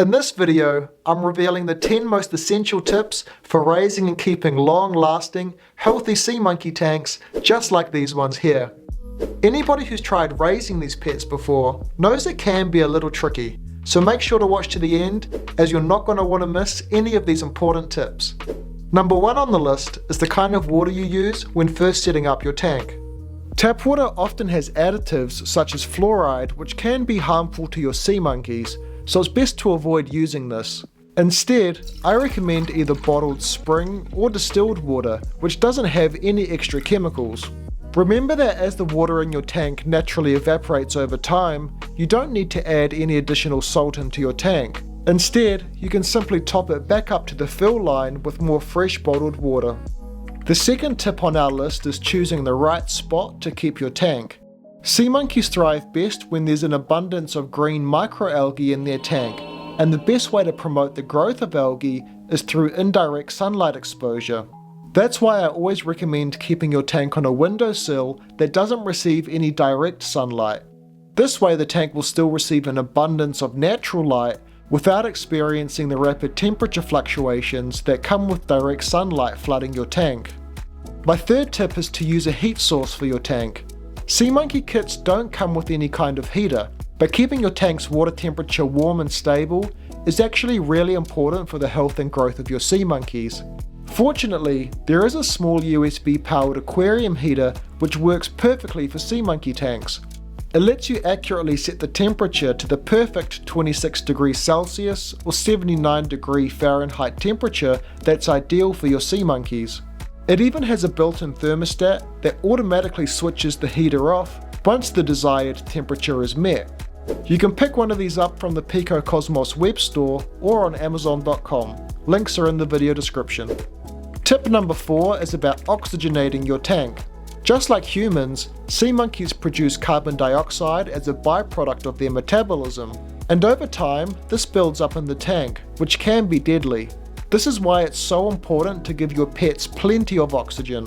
In this video, I'm revealing the 10 most essential tips for raising and keeping long-lasting, healthy sea monkey tanks just like these ones here. Anybody who's tried raising these pets before knows it can be a little tricky, so make sure to watch to the end as you're not going to want to miss any of these important tips. Number 1 on the list is the kind of water you use when first setting up your tank. Tap water often has additives such as fluoride, which can be harmful to your sea monkeys, so it's best to avoid using this. Instead, I recommend either bottled spring or distilled water, which doesn't have any extra chemicals. Remember that as the water in your tank naturally evaporates over time, you don't need to add any additional salt into your tank. Instead, you can simply top it back up to the fill line with more fresh bottled water. The second tip on our list is choosing the right spot to keep your tank. Sea monkeys thrive best when there's an abundance of green microalgae in their tank, and the best way to promote the growth of algae is through indirect sunlight exposure. That's why I always recommend keeping your tank on a windowsill that doesn't receive any direct sunlight. This way the tank will still receive an abundance of natural light without experiencing the rapid temperature fluctuations that come with direct sunlight flooding your tank. My third tip is to use a heat source for your tank. Sea monkey kits don't come with any kind of heater, but keeping your tank's water temperature warm and stable is actually really important for the health and growth of your sea monkeys. Fortunately, there is a small USB powered aquarium heater which works perfectly for sea monkey tanks. It lets you accurately set the temperature to the perfect 26 degrees Celsius or 79 degree Fahrenheit temperature that's ideal for your sea monkeys. It even has a built-in thermostat that automatically switches the heater off once the desired temperature is met. You can pick one of these up from the MICROSCOPES web store or on Amazon.com. Links are in the video description. Tip number 4 is about oxygenating your tank. Just like humans, sea monkeys produce carbon dioxide as a byproduct of their metabolism, and over time this builds up in the tank, which can be deadly. This is why it's so important to give your pets plenty of oxygen.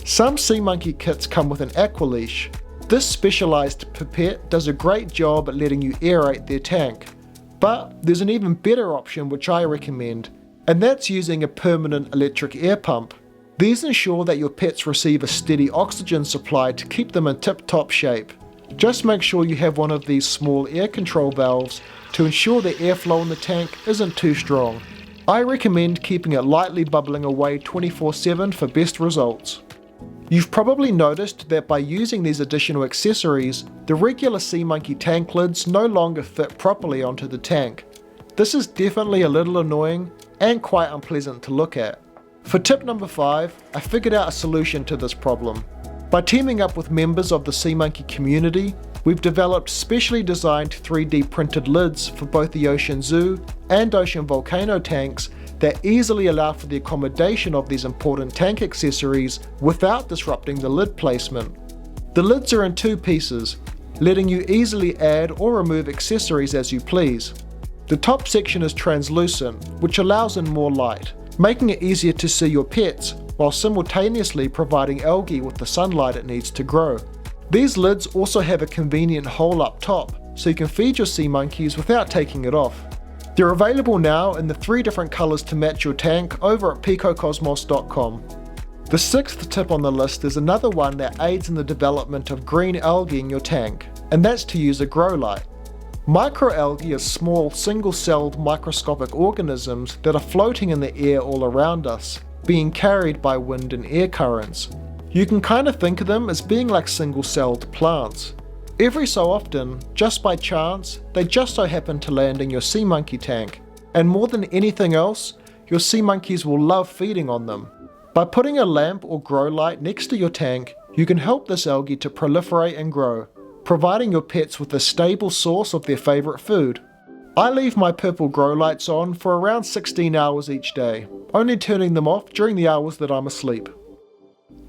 Some sea monkey kits come with an aqua leash. This specialized pipette does a great job at letting you aerate their tank. But there's an even better option which I recommend, and that's using a permanent electric air pump. These ensure that your pets receive a steady oxygen supply to keep them in tip-top shape. Just make sure you have one of these small air control valves to ensure the airflow in the tank isn't too strong. I recommend keeping it lightly bubbling away 24/7 for best results. You've probably noticed that by using these additional accessories, the regular sea monkey tank lids no longer fit properly onto the tank. This is definitely a little annoying and quite unpleasant to look at. For tip number 5, I figured out a solution to this problem. By teaming up with members of the sea monkey community, we've developed specially designed 3D printed lids for both the ocean zoo and ocean volcano tanks that easily allow for the accommodation of these important tank accessories without disrupting the lid placement. The lids are in 2 pieces, letting you easily add or remove accessories as you please. The top section is translucent, which allows in more light, making it easier to see your pets while simultaneously providing algae with the sunlight it needs to grow. These lids also have a convenient hole up top, so you can feed your sea monkeys without taking it off. They're available now in the 3 different colors to match your tank over at picocosmos.com. The 6th tip on the list is another one that aids in the development of green algae in your tank, and that's to use a grow light. Microalgae are small single-celled microscopic organisms that are floating in the air all around us, being carried by wind and air currents. You can kind of think of them as being like single-celled plants. Every so often, just by chance, they just so happen to land in your sea monkey tank, and more than anything else, your sea monkeys will love feeding on them. By putting a lamp or grow light next to your tank, you can help this algae to proliferate and grow, providing your pets with a stable source of their favorite food. I leave my purple grow lights on for around 16 hours each day, only turning them off during the hours that I'm asleep.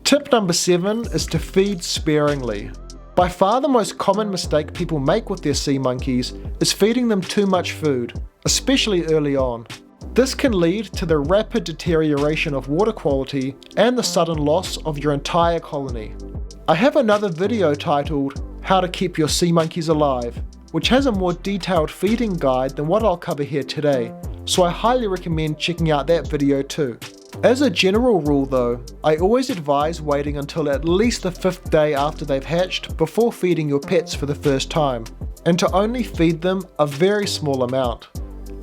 Tip number 7 is to feed sparingly. By far the most common mistake people make with their sea monkeys is feeding them too much food, especially early on. This can lead to the rapid deterioration of water quality and the sudden loss of your entire colony. I have another video titled How to Keep Your Sea Monkeys Alive, which has a more detailed feeding guide than what I'll cover here today, so I highly recommend checking out that video too. As a general rule though, I always advise waiting until at least the 5th day after they've hatched before feeding your pets for the first time, and to only feed them a very small amount.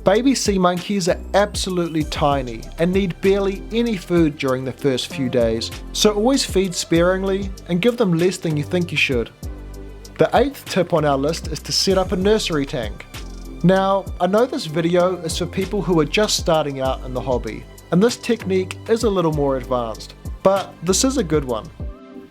Baby sea monkeys are absolutely tiny and need barely any food during the first few days, so always feed sparingly and give them less than you think you should. The 8th tip on our list is to set up a nursery tank. Now, I know this video is for people who are just starting out in the hobby, and this technique is a little more advanced, but this is a good one.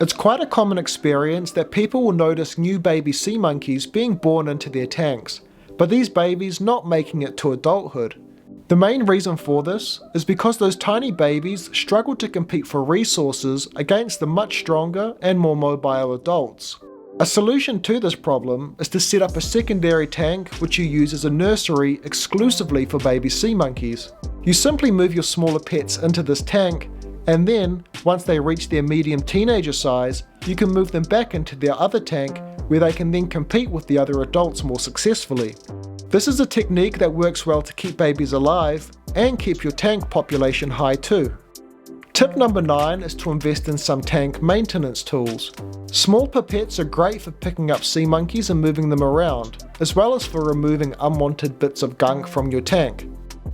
It's quite a common experience that people will notice new baby sea monkeys being born into their tanks, but these babies not making it to adulthood. The main reason for this is because those tiny babies struggle to compete for resources against the much stronger and more mobile adults. A solution to this problem is to set up a secondary tank which you use as a nursery exclusively for baby sea monkeys. You simply move your smaller pets into this tank, and then, once they reach their medium teenager size, you can move them back into their other tank where they can then compete with the other adults more successfully. This is a technique that works well to keep babies alive and keep your tank population high too. Tip number 9 is to invest in some tank maintenance tools. Small pipettes are great for picking up sea monkeys and moving them around, as well as for removing unwanted bits of gunk from your tank.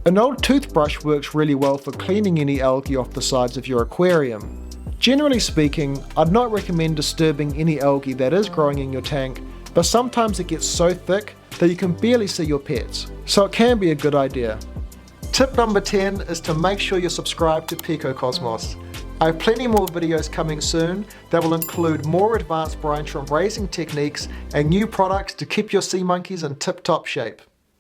An old toothbrush works really well for cleaning any algae off the sides of your aquarium. Generally speaking, I'd not recommend disturbing any algae that is growing in your tank, but sometimes it gets so thick that you can barely see your pets, so it can be a good idea. Tip number 10 is to make sure you're subscribed to PicoCosmos. I have plenty more videos coming soon that will include more advanced brine shrimp raising techniques and new products to keep your sea monkeys in tip-top shape.